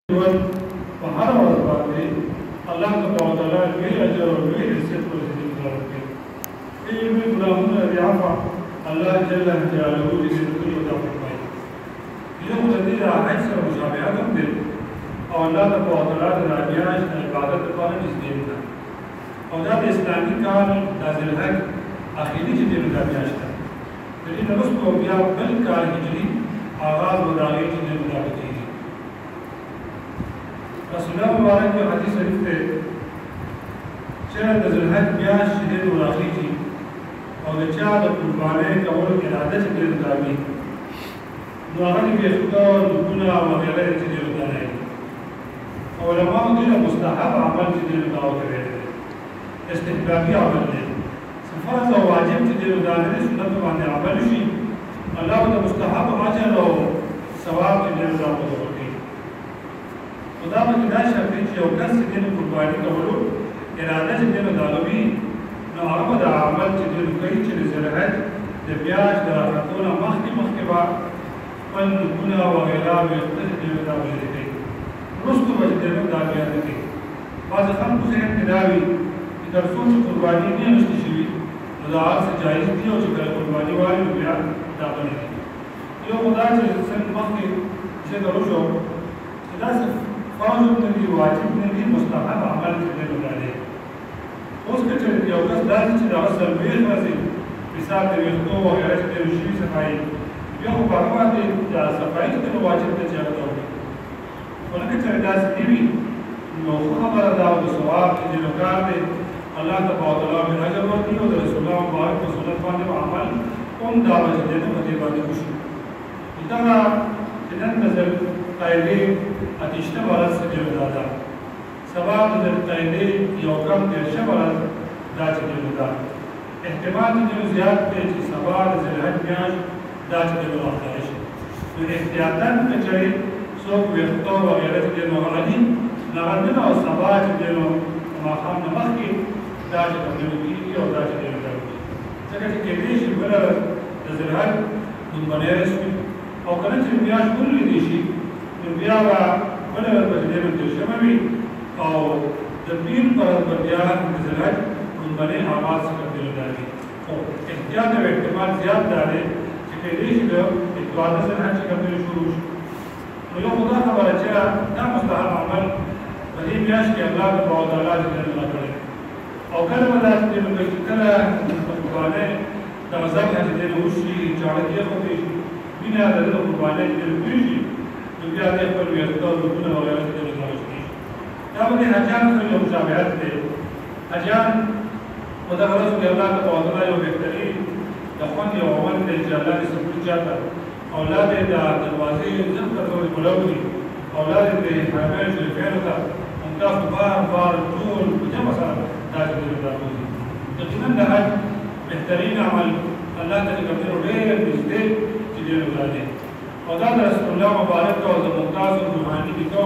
وهر ورځ باندې الله تبارک وتعالى لوی اجر او لوی عزت ورته ورکړي. دې لوی ګناهونه د عفو الله جل جلاله دې ټول ودا فرمایي. یو د دې حج سره مشابهت هم دي او الله تبارک وتعالى د راجعش عبادت لپاره نږدې ده او دا د اسلامي کال د ذلحج اخیری چې د راجعش ده. دې نو څو بیا بل کال هجري آغاز وداغي چې د راجعش رسول الله مبارک کے حدیث شریف تے چاہ د ذوالحج میاشت چې ډېر راخیږي او د چا د قربانۍ کولو اراده چې ډېر کاږي نو هغه د ویښتو لوګونه او وغیره چې ډېر کاږي علماء دې مستحب عمل چې ډېر کاوه استحبابي عمل دی فرض او واجب چې ډېر کاږي سنت باندې عمل شي الله د مستحب اجر او ثواب چې ډېر راوړي خدا مې دا شرط دی چې یو کس چې د قرباني کولو اراده چې د دالوي نو هغه د عمل چې د کوي چې د ذلحج د میاشت د راختونو مخکې به خپل لوګونه وغیره ویښته چې د دالوي کوي وروسته به چې د دالوي کوي. بعض خلکو ذهن کې دا وي چې تر څو چې قرباني نه نشته شوي نو دا هر څه جایز دي او چې کله قرباني وایي نو بیا دا بنې یو خدا چې څنګه مخکې چې درو شو چې داسې فرض ندی واجب ندی مستحب عمل کې دی. اوس که چې یو کس داسې چې د اصل ویښ راځي مثال د ویښتو وغیره چې د شي صفایي بیا خو په هغه باندې د صفایي کې واجب دی چې هغه ته وکړي خو لکه چې داسې نه وي نو خبره ده او د ثواب چې د کار دی الله تبارک وتعالی به اجر ورکړي او د رسول الله مبارک په سنت باندې عمل کوم دا چې د دې باندې وشي. دا چې نن نظر قاعده اتشته ورځ چې دا سبب د قاعده یو کم د شبرز دا چې دا احتمال دې زیات دی چې سبب د ذلحج میاشت دا چې د واقع شي نو احتیاطاً چې څوک ویښتو وغیره چې نو غلي نغندنه او سبب چې نو ماښام نه مخکې دا چې کېږي او دا چې ځکه چې کېدای شي بله د ذلحج لومړنی رسمي او کله چې میاشت ولیدی شي نو بیا به بله ورځ به چې دی نو تېر شوی وي او د پیر پر ورځ به بیا د ذلحج لومړنی آغاز څخه پیلېدلی خو احتیاط او احتمال زیات دا دی چې کېدای شي د اتوار د ذلحج څخه پیل شروع شي. نو یو خو دا خبره چې دا مستحب عمل په دې میاشت کې الله تبارک وتعالی جل کړی او کله به داسې دی نو چې کله قربانۍ دغه ذبح چې دی نو وشي چاړه کېښودی شي مینه د دې قربانۍ چې دی کېږي نو بیا دې خپل ویښتو لوګونه وغیره چې دی راوشي. دا به د حجیانو سره یو مشابهت دی. حجیان په دغه ورځو کې الله تبارک وتعالی یو بهترین د خوند یو عمل دی چې الله دې سپورټ چاته اولاد د دروازې زم کړو بلوي اولاد د حرمین شریفینو ته همدا بار ټول جمع سره دا چې دی راوځي. تقریبا د حج بهترین عمل الله تعالی کوي ډېر نږدې چې دی راځي او دا رسول الله مبارک او د ممتاز روحاني دي کو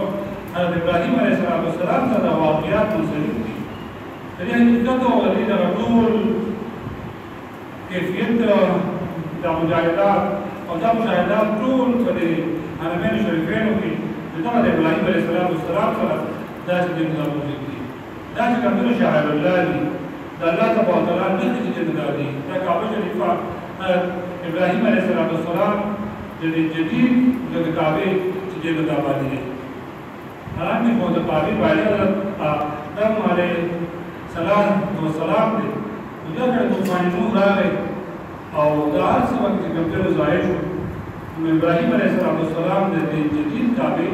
حضرت ابراهيم عليه السلام سره واقعات منسلک دي. دې حقیقت او دې د ټول کیفیت د مجاهدات او دا مجاهدات ټول په حرمین شریفینو کې د ابراهيم عليه السلام سره دا چې دې راوځي دا چې کومه شاعر الله دي دا الله تبارک وتعالى نه دې دي دا کعبه شریفه ابراهيم عليه السلام د جدید د کعبه چې د آبادی دي حالانکه خو د کعبه باندې آدم علیه السلام دی دا کله طوفان نوح راغی او دا هر څه وخت چې کومه ځای شو نو ابراهيم عليه السلام د جدید کعبه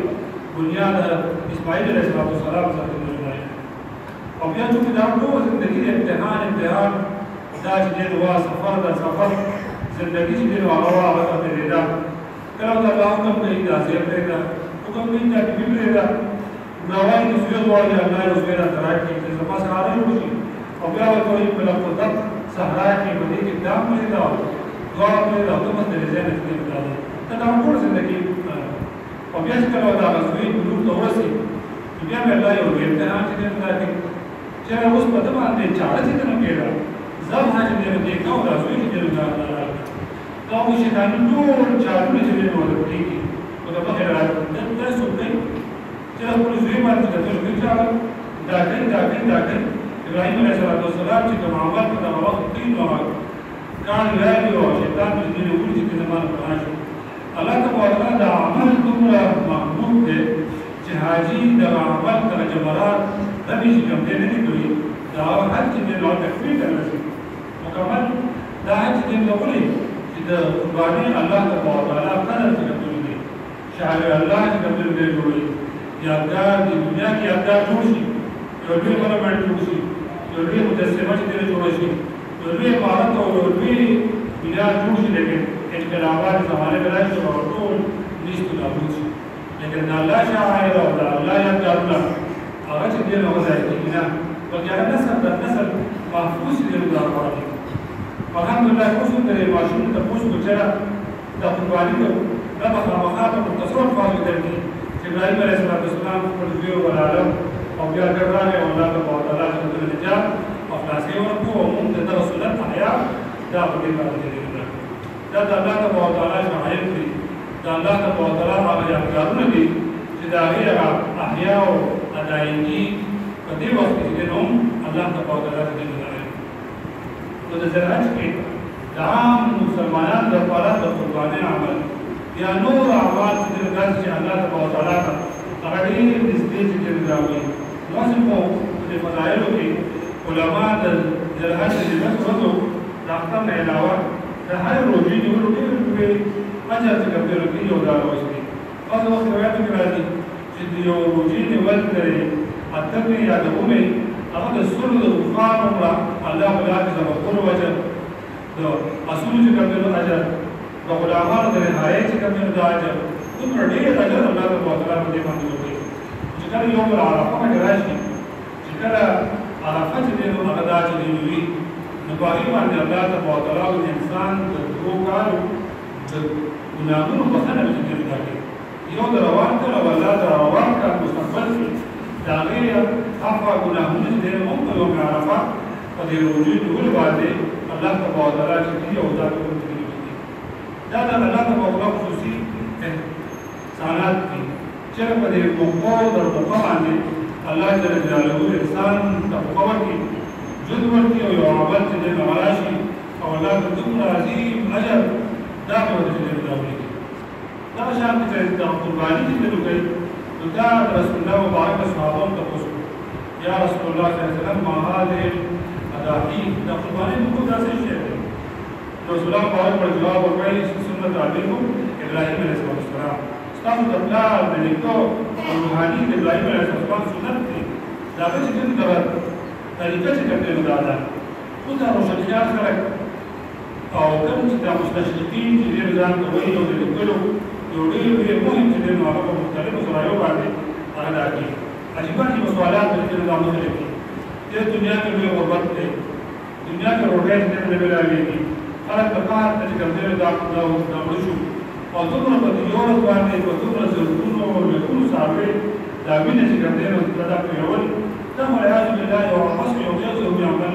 بنیاد اسماعیل علیه السلام سره جوړای او بیا چې دا ټول زندگی د امتحان دا چې د سفر زندگی چې د هغه ته دا کله دا حکم کوي دا زیر دی دا حکم کوي دا بیبي دا نوای د سوی وایي الله یو سوی راځي چې زما سره راځي او بیا وایي په لپاره صحرا کې باندې کې دا مې دا دعا کوي دا ته مست دې نه کې دا دا ټول زندگی او بیا چې کله دا سوی بلوغ ته ورسي بیا مې الله یو امتحان چې دا کې چې اوس په دې باندې چاړه چې نه کېدا زم حاجه دې کو دا سوی چې دا دا مو شیطان ټول چاړه چې نه ورته او دا په هر راځي دا څه کوي چې عقید راکړي ابراهیم علیه السلام چې کوم عمل په دغه وخت کې نو کان ویلي او شیطان چې دې وګړي چې زمانه قرآن شو الله تعالی دا عمل دومره محبوب دی چې حاجي دغه عمل تر جمرات ربي چې کوم دې نه کوي دا هر چې دې نو تکفیر کوي مکمل دا چې دې نو کوي چې د قرباني الله تعالی قدر کوي دي شاعر الله چې کوم دې کوي یادګار د دنیا کې یادګار جوړ شي یو لوی مونومنټ جوړ شي یو لوی مجسمه چې دې جوړ شي یو لوی عمارت او یو لوی بنا جوړ شي لیکن انقلابات زمانه کې راځي او ټول نشته نابود شي لیکن د الله شاعر او د الله یادګارونه هغه چې دې نو ځای کې نه بلکې هغه نسل محفوظ دي د راوړي الحمدلله اوس د ماشوم ته پوښتنه وکړه د قرباني د مخامخات او تصرف فاضل درکې ابراهيم عليه السلام خپل ویو ولاله او بیا ګرځانه او الله تعالی څخه د نجات او خلاصي ورکو او موږ د رسولت احیا دا په دې باندې دي دا د الله تعالی شاهد دي دا الله تعالی هغه یادګارونه دي چې دا هغه احیا او ادایي په دې وخت کې نو الله تعالی دې نه نو د زراعت کې د عام مسلمانانو لپاره د قربانۍ عمل یا نور اعمال چې درګل چې الله تعالی هغه دې نږدې چې راوي نو څنګه په فضایلو کې علما د زراعت د مسلو د احکام علاوه د هر روزي نیولو کې اجر څخه په لوري یو دا راوځي اوس وخت روایت کې راځي چې یو روزي نیول کړي اته یا د اومه هغه د سر د غفار عمره الله تعالی زما کول وجه د اصول چې کوم اجر د غلامانو د رهایی چې کوم د اجر دومره ډېر اجر الله تعالی په دې باندې ورکړي چې کله یوم العرفه باندې راشي چې کله عرفه چې نو هغه د اجر دی نو په هغه باندې الله تعالی د انسان د دوه کارو د ګناهونو بخښنه کوي یو د روان کړه ولا د روان کړه مستقبل دا غیر افا ګناهونه دې هم په یوم عرفه په دې روزي ټول باندې الله تعالی چې یو ذات کوي دا د الله تعالی خصوصي احسانات دي چې په دې موقع د موقع باندې الله جل جلاله انسان ته قوت کوي جد ورته او عمل چې د راشي او الله د دومره عظیم اجر دا په دې کې راوړي دا شان چې د قرباني چې کوي نو دا رسول الله مبارک صحابه ته پوښتنه یا رسول الله صلی الله علیه وسلم ما هذه اداهی د قرباني موږ تاسو شي رسول الله مبارک پر جواب ورکړي سنت علیکم ابراهیم علیه السلام ستاسو د پلار د نیکو او روحاني د ابراهیم علیه السلام سنت دي دا چې څنګه طریقه چې کوي دا ده خو دا روشنيار سره او کوم چې د مستشرقین چې دې ځان کوي او د لیکلو یو ډېر مهم چې د هغه په مختلفو سرایو باندې هغه راځي عجیبه چې سوالات د دې نظام سره کوي د دنیا کې یو غربت دی دنیا کې روټه چې نه ملایږي خلک په کار چې کوم ډېر دا شو او دومره په یو ورځ باندې په دومره زرګونو او لکونو ساروي دا وینې چې کوم ډېر دا پیول دا مریاض بالله او حسب یو یو عمل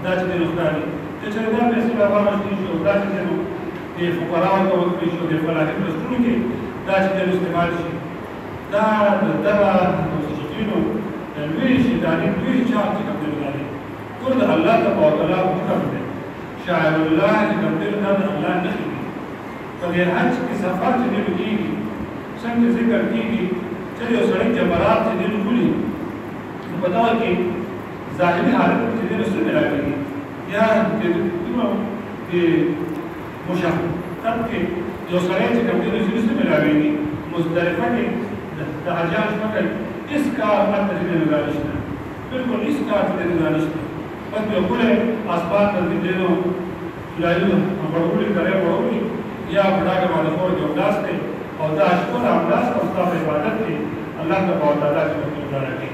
دا چې نو ښکاري چې دا پیسې به راوړي شو دا چې نو د فقراو ته ورکړي شو د فلاحي پرستونو کې دا چې نو استعمال شي دا د مستشرقینو د لوی شیطاني لوی چار چې کوم دی ټول د الله تعالی حکم دی شاعر الله چې کوم دی دا د الله نه دی په دې حج کې سفر چې دی کېږي څنګه ذکر کېږي چې یو سړی جمرات چې دی ولي په دا کې ظاهري حالت چې دی نو څه راځي یا د مشاهدت کې یو سړی چې کوم دی نو څه راځي مزدلفه کې د حجاج مکه اس کار ماته دې نه راځي بالکل اس کار دې نه راځي پس به کوله اسباب دې نو لایو وړولې کرے وړولې یا بڑاګه باندې خور کې اوداس ته او دا شکر اوداس او ستاسو عبادت کې الله تعالی چې موږ راځي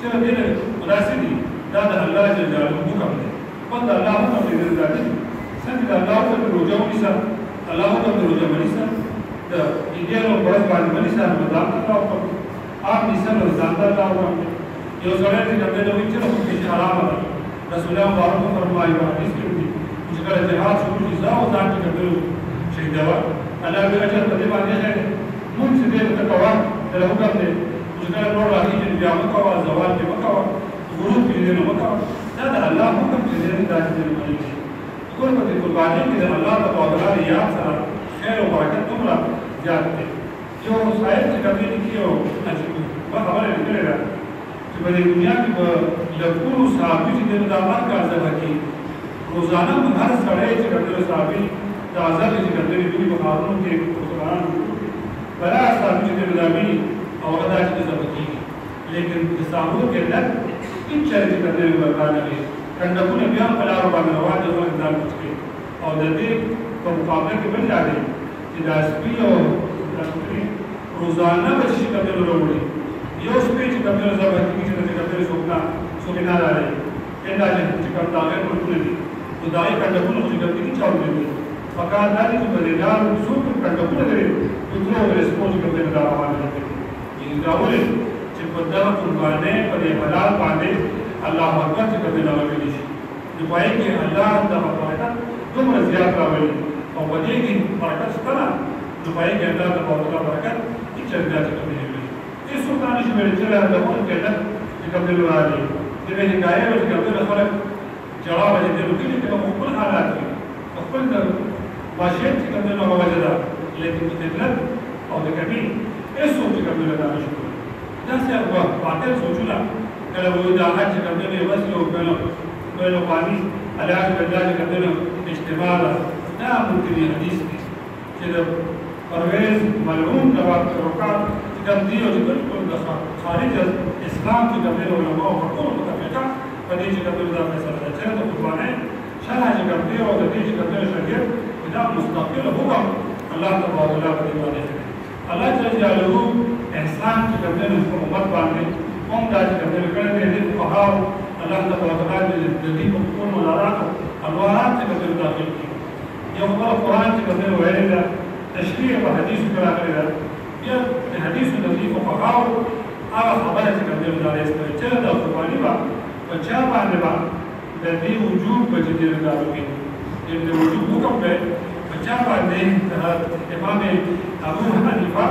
چې دې خلاصې دي دا د الله جل جلاله حکم دی په الله حکم دې راځي څنګه الله تعالی روزه ونیسه الله تعالی روزه ونیسه د دې نو په باندې ونیسه رمضان ته او آپ نسل رمضان ته راوړم یو ځای چې کومه نو چې په حرام ده رسول الله بارک فرمایي حدیث کې چې کله جهاد شروع شي ځاو ځان ته کړو چې دا الله به اجر په دې باندې ده موږ چې دې ته کوو دا حکم دی چې کله نور راځي چې بیا موږ کوو زوال کې وکړو غروب کې دې نو وکړه دا د الله حکم چې دې دا چې دې کوي ټول په دې قرباني کې د الله تعالی یاد سره خیر او برکت دومره زیات دي یو صاحب چې کوي کې یو عجیب خبره لیکلې ده چې په دې دنیا کې په لکونو صحابي چې د الله کار ځای کې روزانه هر سړی چې کوي صحابي د آزاد چې کوي په بخارونو کې قرآن بلا صحابي چې د دامي او غدا چې ځای کې لیکن د صحابو کې لږ هیڅ چې کوي ورکانه دي کنده بیا په لار باندې روان دي او ځان پټي او د دې په مقابله کې بل ځای چې د سپي او روزانه به شي کوي وروړي یو سپي چې کوي ځای کې چې کوي سوکنا راځي کنده چې کوي دا غیر ورته دي خدای کنده چې کوي چاو دي فقط دا چې په دې ډول څوک کنده لري په ټول ریسپونس کوي دا روان دي دا ولې چې په دا قربانه په دې حلال باندې الله اکبر چې کوي دا ویل شي نو پای کې الله د برکت دومره زیات راوړي او په دې کې برکت ستنه نو پای کې الله د برکت چې زیات کوي دې سلطان شي ویل چې دا د مون کې دا چې کوي راځي دې نه کایې او چې کوي خلک جواب دې ته وکړي چې په خپل حالات کې خپل د واجب چې کوي نو وجدا لیکن د دې او د کبي ایسو چې کوي دا نشي دا څه هو باطل سوچونه کله وې دا حج کوي نه وسلو بینو پانی علاج بدل کوي اجتماع دا ممکن حدیث دی چې د پرویز ملعون دوا رکعت کوم دی او چې بالکل د خارج اسلام کې د علماء او ټول متفقه په دې چې کوي دا فیصله ده چې د قربانه شرع چې کوي او د دې چې کوي شریعت دا مستقل حکم الله تبارک وتعالى په دې باندې الله جل احسان چې کوي په امت باندې قوم دا چې کوي کله دې په هاو الله تبارک وتعالى د دې په کوم ملارات الوارات چې کوي داخل کی یو قرآن چې کوي وایي دا تشریح په حدیث کې راغلی ده بیا د حدیث د دې په هاو هغه خبره چې کوي دا راځي چې دا قرباني با په چا باندې با د دې وجوب په دې راغلی د وجوب حکم په چا باندې امام ابو حنیفه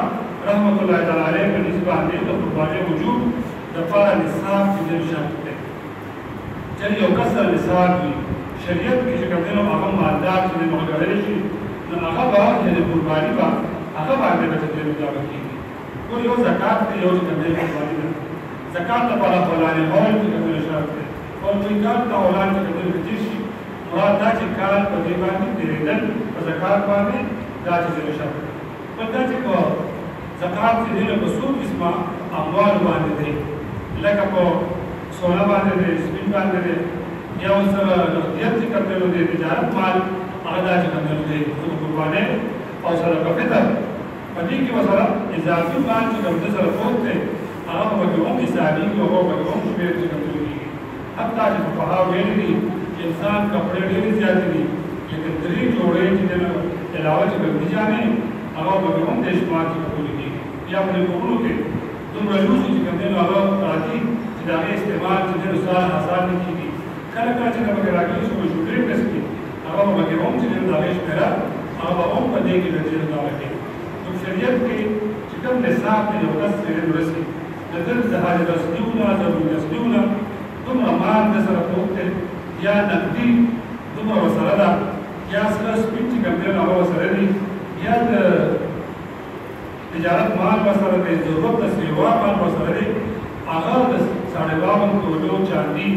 رحمۃ اللہ تعالی علیہ په نسبت باندې د قرباني وجوب د فار نصاب چې شرط دی چې یو کسر نصاب وي شریعت کې چې کومه هغه مالدار چې موږ شي نو هغه به د قرباني با هغه باندې به د مطابق کیږي او یو زکات دی یو چې کومه قرباني ده زکات لپاره فلانه اول چې کومه شرط دی او زکات د اولاد چې کومه شي مراد دا چې کال په دې باندې تیرېدل په زکات باندې دا چې شرط دی په دا چې کو زکات چې له څو قسمه اموال باندې دی لکه په سونا باندې دی سپین باندې دی یا سره اختیار چې کوي د تجارت مال هغه دا چې کوي د قربانه او سره کفته په دې کې وسره اضافي مال چې کوي سره پوهته هغه په کوم حسابي او په کوم شمیر چې کوي حتی چې په هغه ویلي دي انسان کپڑے ډېر زیات دي لیکن درې جوړې چې د علاوه چې کوي ځانې هغه په کوم د شمار کې کوي یا په کورونو کې دومره لوس چې کوي هغه راځي چې دا استعمال چې د سال آسان کیږي کله کله چې موږ راځي چې موږ ډېر کسي هغه په کوم چې د داغش پیرا هغه هم په دې کې راځي دا وایي نو شریعت کې چې کوم نصاب دی یو کس سره ورسي د دې ځای د رسولونه د رسولونه دومره مال د سره پروت یا نقدي دومره وسره ده یا سره سپین چې کوم هغه وسره دي یا د تجارت مال وسره دی ضرورت د سیوا مال وسره دی هغه د 52 کولو چاندي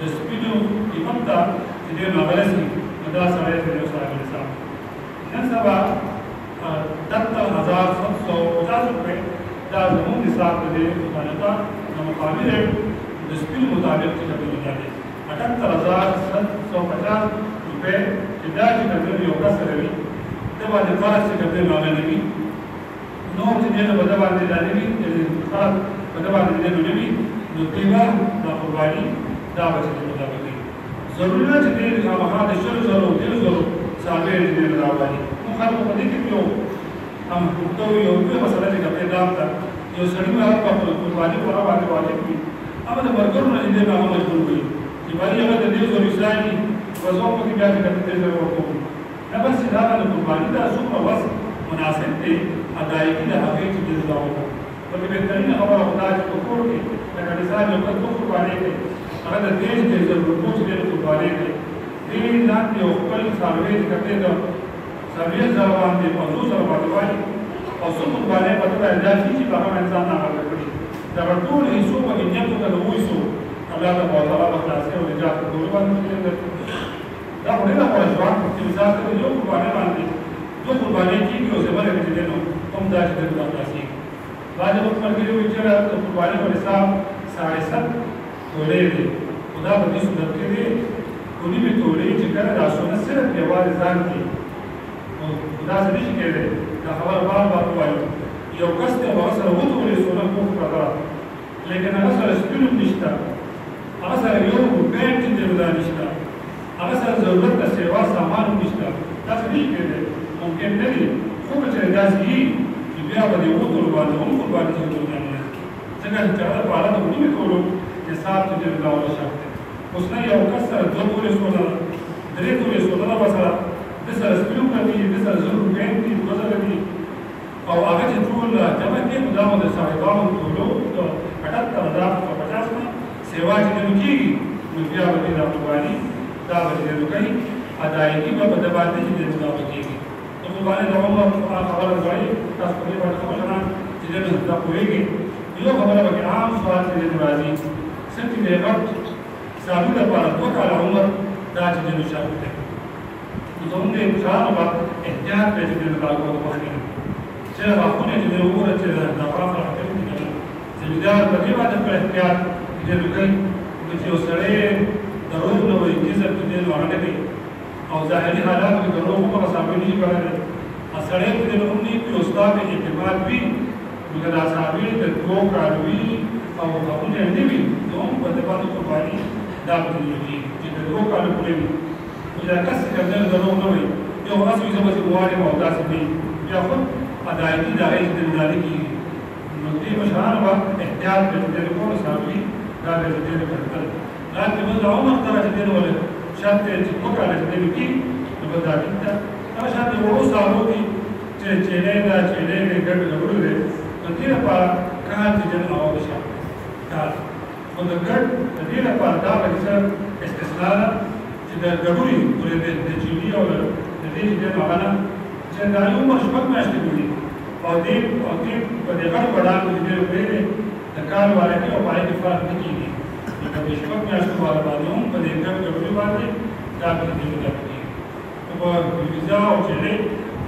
د سپینو قیمت ته چې د ناغرسي دا سره د یو سره حساب نن سبا 77750 روپے دا زموږ حساب دی مطابق د مقابل د سپینو مطابق چې کوي دا دی 77750 روپے چې دا چې کوي یو کس لري دا باندې خاص چې کوي ناغرسي نو چې دغه په باندې لري خاص په باندې لري نو دیوا د قرباني دا به چې مطابق ضروري نه چې هغه د شرط سره او د زرو صاحب دې راوړي نو خلکو په دې کې یو هم ټکو یو څه مسله چې پیدا ده یو سړی هغه په قرباني پر باندې واجب وي هغه د مرګونو نه دې هغه مجبور وي چې باندې هغه د دې زرو ځای وځو په کې بیا چې دې زرو ورکو نه بس دا د قرباني دا څومره وس مناسب دی ادایګي د هغه چې دې راوړي په دې بهترین خبره خدای چې کور کې د کلیسا یو څه قرباني کوي هغه د دې چې ضرورتونو چې د قربانۍ کوي دې لاندې یو خپل څاروی چې کوي د څلوېښت زره باندې 50 زره باندې وایي او څو قربانۍ په توګه دا شي چې هغه انسان ناغږه کړي دغه ټول حصو په کې نیتو که د اوو حصو الله تعالی به خلاصۍ او نجات ورکولو باندې متکلم دی دا خو ډېره غوره شوه چې مثال ته یو قربانۍ باندې دو قربانۍ کېږي او زبره کې چې دی نو هم دا چې دی نو دا خلاصېږي بعضې وخت ملګري وایي چې د قربانۍ پر حساب 7.5 تولې دی خو دا په دې صورت کې دی خو نیمې تولې چې کله دا سونه صرف یوازې ځان کې او داسې نه شي کېدی دا خبره بار بار ووایو یو کس دی هغه سره 7 تولې سونه پوښ پرته لیکن هغه سره سپین هم نشته هغه سره یو بینډ چې دی دا نشته هغه سره ضرورت د سیوا سامان هم نشته داسې نه شي کېدی ممکن نه دي خو که چېرې داسې وي چې بیا به د 7 تولو باندې هم قرباني شي ځکه چې هغه په حالت نیمې تولو حساب چې دی دا ولا شرط دی اوس نه یو کس سره 2 تولې سونه 3 تولې سونه ده ورسره د سره سپین هم دي د سره زر بینډ دي 2 زره دي او هغه چې ټول جمع کړي نو دا به د صاحبانو ټولو د 78,050 نه سیوا چې دی نو کېږي نو بیا به دې دا قرباني دا به چې دی نو کوي ادایګي به په ده باندې چې دی نو دا به کېږي د قربانۍ د عمر خبره وایي تاسو په دې باندې ښه مشران چې دی نو دا پوهېږي یو خبره به کې عام سوال چې دی نو راځي څه چې دی غټ څاروي لپاره 2 کاله عمر دا چې دی نو شرط دی نو زموږ د مشرانو به احتیاط دی چې دی نو دا کول مخکې چې غاښونه چې دی وګوره چې د غاښ راکوي که نه زمیندار په دې باندې خپل احتیاط چې دی نو کوي نو چې یو سړی د روغ نه وایي جسم چې دی نو هغه نه کوي او ظاهري حالاتو کې د روغ هغه صابر نشي کولی سړی چې دی نو هم نه وي او ستا پې اعتماد وي نو که دا صحابې د 2 کالو وي او غاښونه نه وي نو هم په دې باندې قرباني دا به دې کېږي چې د 2 کالو پورې وي نو دا کس چې کوم د روغ نه وي یو هسې وي زه به غواړم او داسې نه بیا خود ادایګي د هغې چې د ندارې کېږي نو دې مشرانو به احتیاط به چې دی نو کولو صحابي دا به چې دی نو کتل لکن بس د عمر سره چې دی نو ولې شرط دی چې 2 کاله چې دی نو کېږي نو بس دا ټیک ده هغه شان د وړو سالو دي چې چینی ده چینی دی ګډ ګډوړو دی نو دې لپاره کال چې دی نو هغه به شرط کال خو د ګډ د دې لپاره دا به څه استثنا ده چې د ګډوړي پورې د چیني او د دې چې دی نو هغه نه چې د هغې عمر 6 میاشتې وي او دې په دې غټ بډانو چې دی نو پرېږدي د کال والا کې او په هغې کې فرق نه کېږي نو په دې 6 میاشتو والا باندې هم په دې ګډ ګډوړي باندې دا به دې نو دا کېږي نو په ویزا او چینی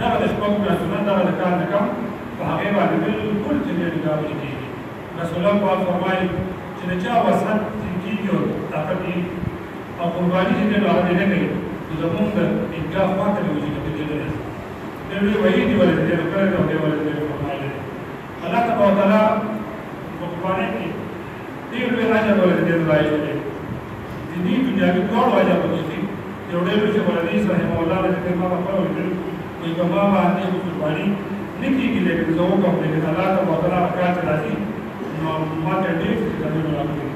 دغه د 6 میاشتو نه دغه د کال نه کم په هغې باندې بالکل چې دی نو دا به کېږي رسول الله پاک فرمایي چې د چا وسعت کېږي او طاقت یې او قرباني چې دی نو هغه دې نه کوي نو زمونږ د عیدګاه خواته دې وځي که دې نه دې وایي دې ولې دې نو کړی دی او دې ولې دې فرمایلی دی الله تبارک وتعالی په قربانۍ کې ډېر لوی اجر ولې دې نو رایې دی دیني دنیاوي دواړو اجر پکې دي یو ډېر لوی شیخ الحدیث رحمه الله چې ما خپله ولیدل وایي په ما باندې قرباني نه کېږي لیکن زه وکړم لیکن الله تبارک وتعالی کار چې راځي نو ما ته ډېر څه دې نو راغلي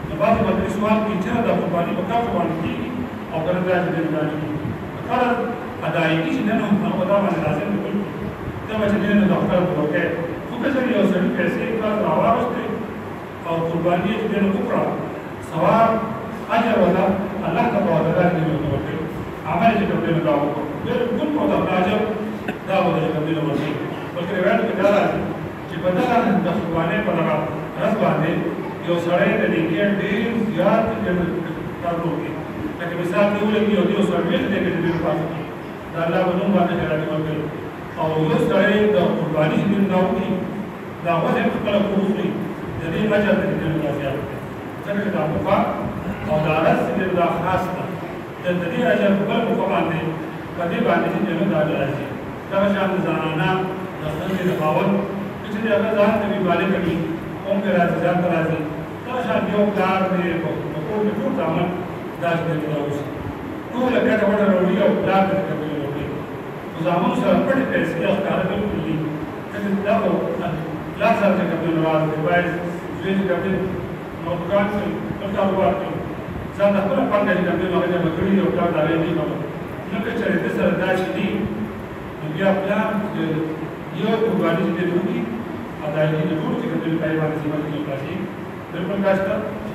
نو بعضې ملګري سوال کوي چېرې دا قرباني په کار باندې کېږي او که نه دا چې دې نو دا نه کېږي فرض ادایګي چې دی نو هغه دا باندې لازم دی ته به چې دی نو د خپل وکړې خو که چېرې یو سړي پیسې قرض راواغوستې او قرباني یې چې دی نو وکړه ثواب اجر ولا الله تبارک وتعالی دې نو ورکړي عمل چې کوم دی نو دا وکړو بالکل په دا اجر دا به چې کوم دی نو ورکړي بلکې روایت کې دا راځي چې په دغه د قربانۍ په دغه ورځ باندې یو سړی د نیکۍ ډېر زیات کار وکړي لکه مثال دې ولګي او دې یو څلوېښت دی که چې ډېر پاتې کړي د الله په نوم باندې خیراتي ورکوي او یو سړی د قرباني چې دین دا وکړي دا غوښه یې خپله کور وخوري د دې اجر د دې دا زیات دی ځکه چې دا موقع او دا ورځ چې دی دا خاص ده د دې اجر په بل موقع باندې په دې باندې چې دی نو دا راځي دغه شان د زنانه د ښځې د خاوند چې دی هغه ځان ته بیماري کوي قوم کې راځي ځان ته راځي دغه شان یو پلار دی په کور کې ټول عمل دا چې دی دا وشي ټوله ګټه وډه راوړي او پلار ته کوي نو زامنو سره پټې پیسې ښکاره بالکل دي ځکه دا خو پلار سره چې کوم راز دی باید زوی چې کوم نو دکان کوي خپل کاروبار کوي ځان د خپله پانګه چې کوم دی نو هغه جمع کړي او پلار د هغې نه خبر نو که چېرې ده سره داسې دي نو بیا پلار یو قرباني چې دی وکړي ادایګي د ټولو چې کوم دی په یې باندې ذمه کې خلاصېږي بالکل دا شته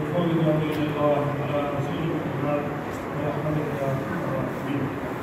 وفوض أمري إلى الله على رسول الله ورحمة الله وبركاته.